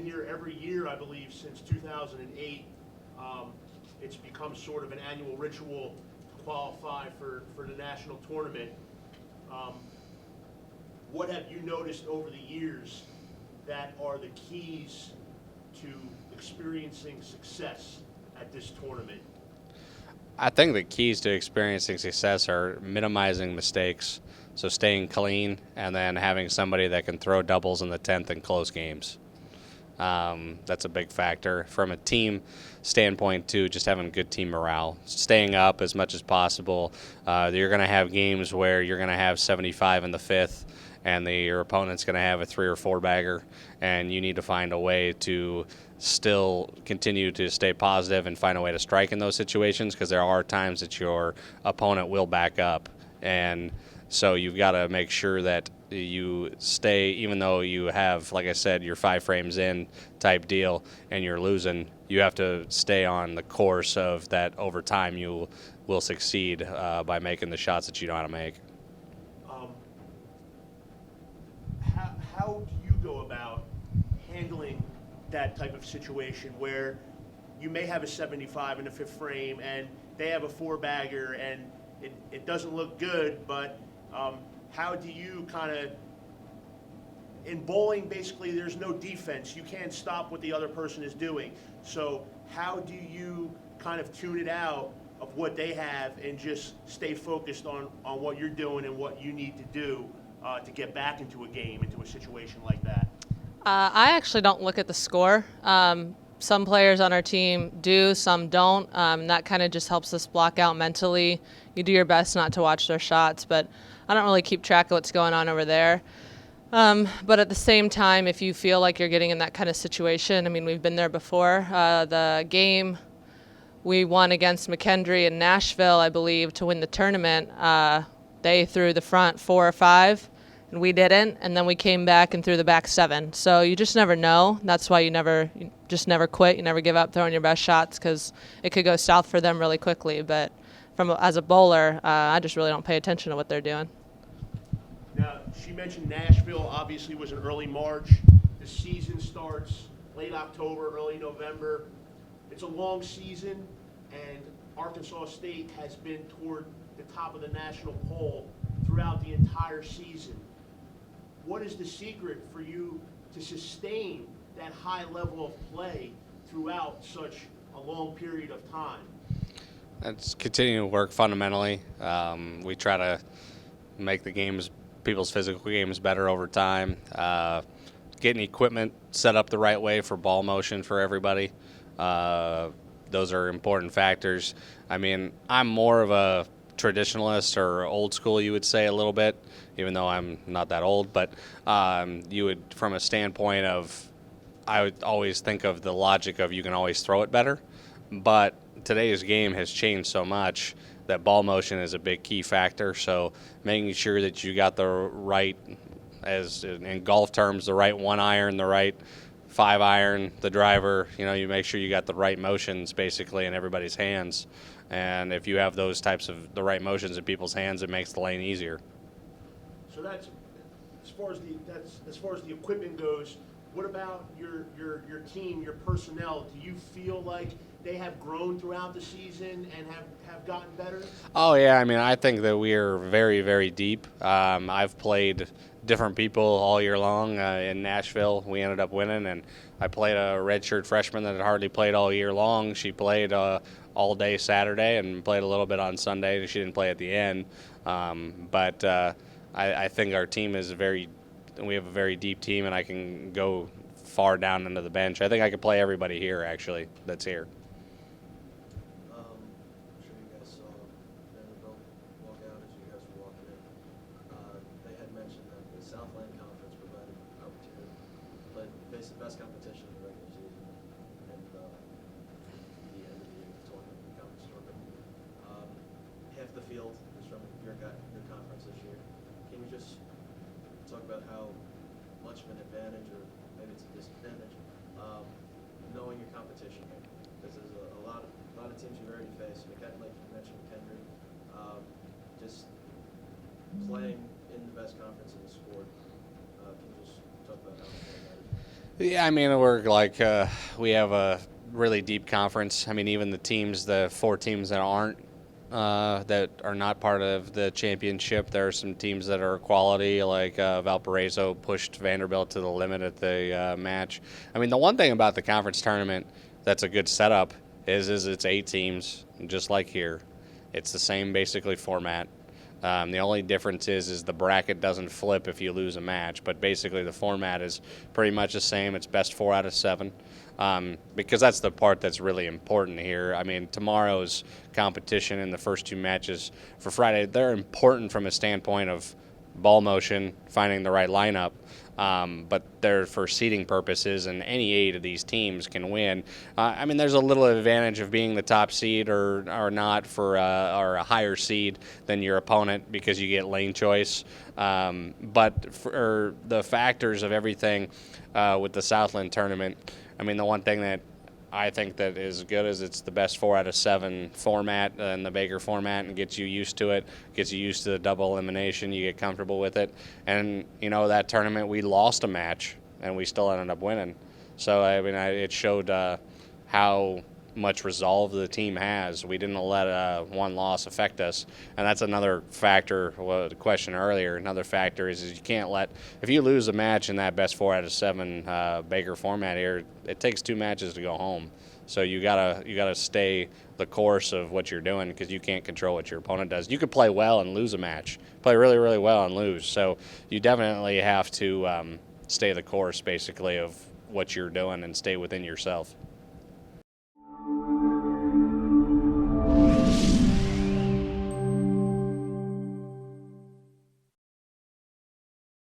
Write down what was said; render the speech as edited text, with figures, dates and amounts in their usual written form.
been here every year, I believe, since 2008. It's become sort of an annual ritual to qualify for the national tournament. What have you noticed over the years that are the keys to experiencing success at this tournament? I think the keys to experiencing success are minimizing mistakes, so staying clean, and then having somebody that can throw doubles in the 10th in close games. That's a big factor. From a team standpoint, too, just having good team morale, staying up as much as possible. You're going to have games where you're going to have 75 in the 5th, and your opponent's going to have a 3 or 4 bagger, and you need to find a way to still continue to stay positive and find a way to strike in those situations, because there are times that your opponent will back up. And so you've got to make sure that you stay, even though you have, like I said, your 5 frames in type deal and you're losing, you have to stay on the course of that. Over time you will succeed by making the shots that you know how to make. How do you go about handling that type of situation where you may have a 75 in the 5th frame and they have a 4-bagger and it doesn't look good, but how do you kind of, in bowling basically there's no defense, you can't stop what the other person is doing, so how do you kind of tune it out of what they have and just stay focused on what you're doing and what you need to do to get back into a game, into a situation like that? I actually don't look at the score. Some players on our team do, some don't. That kind of just helps us block out mentally. You do your best not to watch their shots, but I don't really keep track of what's going on over there. But at the same time, if you feel like you're getting in that kind of situation, I mean, we've been there before. The game we won against McKendree in Nashville, I believe, to win the tournament, they threw the front 4 or 5. And we didn't, and then we came back and threw the back 7. So you just never know. That's why you just never quit. You never give up throwing your best shots, because it could go south for them really quickly. But as a bowler, I just really don't pay attention to what they're doing. Now, she mentioned Nashville obviously was in early March. The season starts late October, early November. It's a long season, and Arkansas State has been toward the top of the national poll throughout the entire season. What is the secret for you to sustain that high level of play throughout such a long period of time? It's continuing to work fundamentally. We try to make people's physical games better over time. Getting equipment set up the right way for ball motion for everybody. Those are important factors. I mean, I'm more of a traditionalist, or old school, you would say, a little bit, even though I'm not that old, but you would, from a standpoint of, I would always think of the logic of you can always throw it better, but today's game has changed so much that ball motion is a big key factor, so making sure that you got the right, as in golf terms, the right 1 iron, the right 5 iron, the driver, you make sure you got the right motions basically in everybody's hands. And if you have those types of the right motions in people's hands, it makes the lane easier. So that's as far as the equipment goes. What about your team, your personnel? Do you feel like they have grown throughout the season and have gotten better? Oh yeah, I mean, I think that we are very, very deep. I've played different people all year long in Nashville. We ended up winning, and I played a redshirt freshman that had hardly played all year long. She played all day Saturday and played a little bit on Sunday. She didn't play at the end, but I think our team is we have a very deep team, and I can go far down into the bench. I think I could play everybody here, actually, that's here. I'm sure you guys saw Vanderbilt walk out as you guys were walking in. They had mentioned that the Southland Conference provided opportunity to face the best competition in the regular season and the end of the year tournament, the conference tournament. Half the field is from your conference this year. Can you just talk about how much of an advantage, or maybe it's a disadvantage, knowing your competition here? Because there's a lot of teams you've already faced. Like you mentioned, McKendree, just playing in the best conference in the sport. Can you just talk about how important that is? Yeah, I mean, we're like we have a really deep conference. I mean, even the teams, the 4 teams that are not part of the championship, there are some teams that are quality, like Valparaiso pushed Vanderbilt to the limit at the match. I mean, the one thing about the conference tournament that's a good setup is it's 8 teams, just like here. It's the same basically format. The only difference is the bracket doesn't flip if you lose a match, but basically the format is pretty much the same. It's best 4 out of 7, because that's the part that's really important here. I mean, tomorrow's competition in the first 2 matches for Friday, they're important from a standpoint of ball motion, finding the right lineup, but they're for seeding purposes, and any 8 of these teams can win. I mean, there's a little advantage of being the top seed or not for or a higher seed than your opponent because you get lane choice. But for the factors of everything with the Southland tournament, I mean, the one thing that I think that is good is it's the best 4 out of 7 format in the Baker format, and gets you used to it, gets you used to the double elimination. You get comfortable with it. And, you know, that tournament we lost a match and we still ended up winning. So, I mean, it showed how much resolve the team has. We didn't let one loss affect us. And that's another factor, the question earlier, another factor is you can't let, if you lose a match in that best 4 out of 7 Baker format here, it takes 2 matches to go home. So you gotta stay the course of what you're doing, because you can't control what your opponent does. You could play well and lose a match, play really, really well and lose. So you definitely have to stay the course, basically, of what you're doing and stay within yourself.